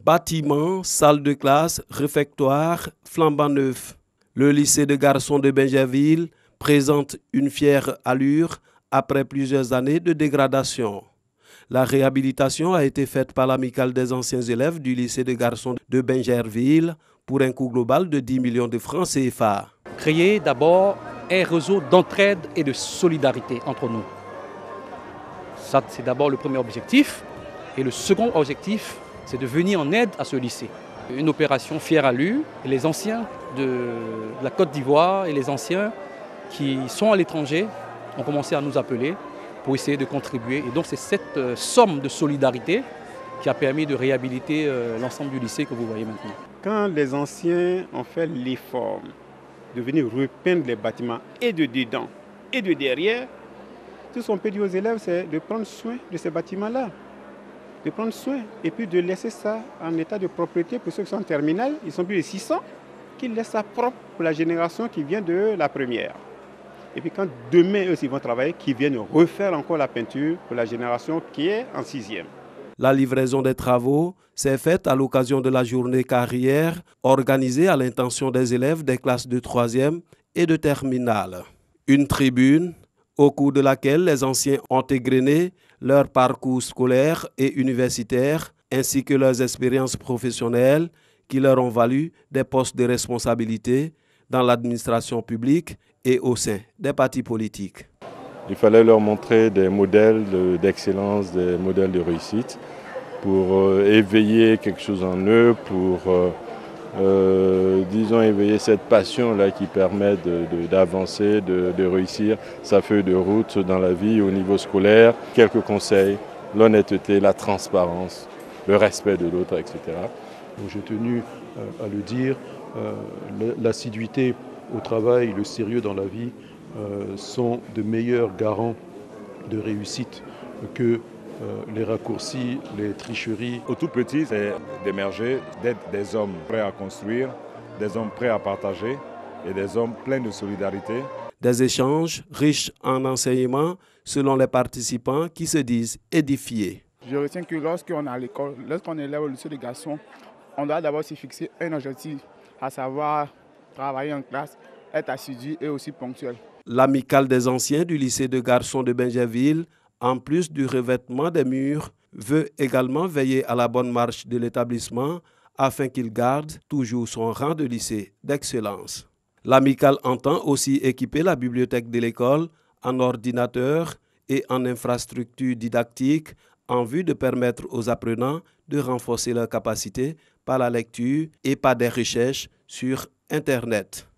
Bâtiments, salles de classe, réfectoires, flambant neufs. Le lycée de garçons de Bingerville présente une fière allure après plusieurs années de dégradation. La réhabilitation a été faite par l'amicale des anciens élèves du lycée de garçons de Bingerville pour un coût global de 10 millions de francs CFA. Créer d'abord un réseau d'entraide et de solidarité entre nous. Ça, c'est d'abord le premier objectif. Et le second objectif, c'est de venir en aide à ce lycée. Une opération fière allure. Les anciens de la Côte d'Ivoire et les anciens qui sont à l'étranger ont commencé à nous appeler pour essayer de contribuer. Et donc c'est cette somme de solidarité qui a permis de réhabiliter l'ensemble du lycée que vous voyez maintenant. Quand les anciens ont fait l'effort de venir repeindre les bâtiments et de dedans et de derrière, tout ce qu'on peut dire aux élèves, c'est de prendre soin de ces bâtiments-là. De prendre soin et puis de laisser ça en état de propriété pour ceux qui sont en terminale, ils sont plus de 600, qu'ils laissent ça propre pour la génération qui vient de la première. Et puis quand demain eux ils vont travailler, qu'ils viennent refaire encore la peinture pour la génération qui est en 6e. La livraison des travaux s'est faite à l'occasion de la journée carrière organisée à l'intention des élèves des classes de 3e et de terminale. Une tribune au cours de laquelle les anciens ont égrené leur parcours scolaire et universitaire ainsi que leurs expériences professionnelles qui leur ont valu des postes de responsabilité dans l'administration publique et au sein des partis politiques. Il fallait leur montrer des modèles d'excellence, des modèles de réussite pour éveiller quelque chose en eux, pour disons éveiller cette passion-là qui permet d'avancer, de réussir sa feuille de route dans la vie au niveau scolaire. Quelques conseils, l'honnêteté, la transparence, le respect de l'autre, etc. J'ai tenu à le dire, l'assiduité au travail, le sérieux dans la vie sont de meilleurs garants de réussite que les raccourcis, les tricheries. Au tout petit, c'est d'émerger, d'être des hommes prêts à construire, des hommes prêts à partager et des hommes pleins de solidarité. Des échanges riches en enseignements selon les participants qui se disent édifiés. Je retiens que lorsqu'on est à l'école, lorsqu'on est là au lycée de garçons, on doit d'abord se fixer un objectif, à savoir travailler en classe, être assidu et aussi ponctuel. L'amicale des anciens du lycée de garçons de Bingerville, en plus du revêtement des murs, veut également veiller à la bonne marche de l'établissement afin qu'il garde toujours son rang de lycée d'excellence. L'amicale entend aussi équiper la bibliothèque de l'école en ordinateurs et en infrastructures didactiques en vue de permettre aux apprenants de renforcer leurs capacités par la lecture et par des recherches sur Internet.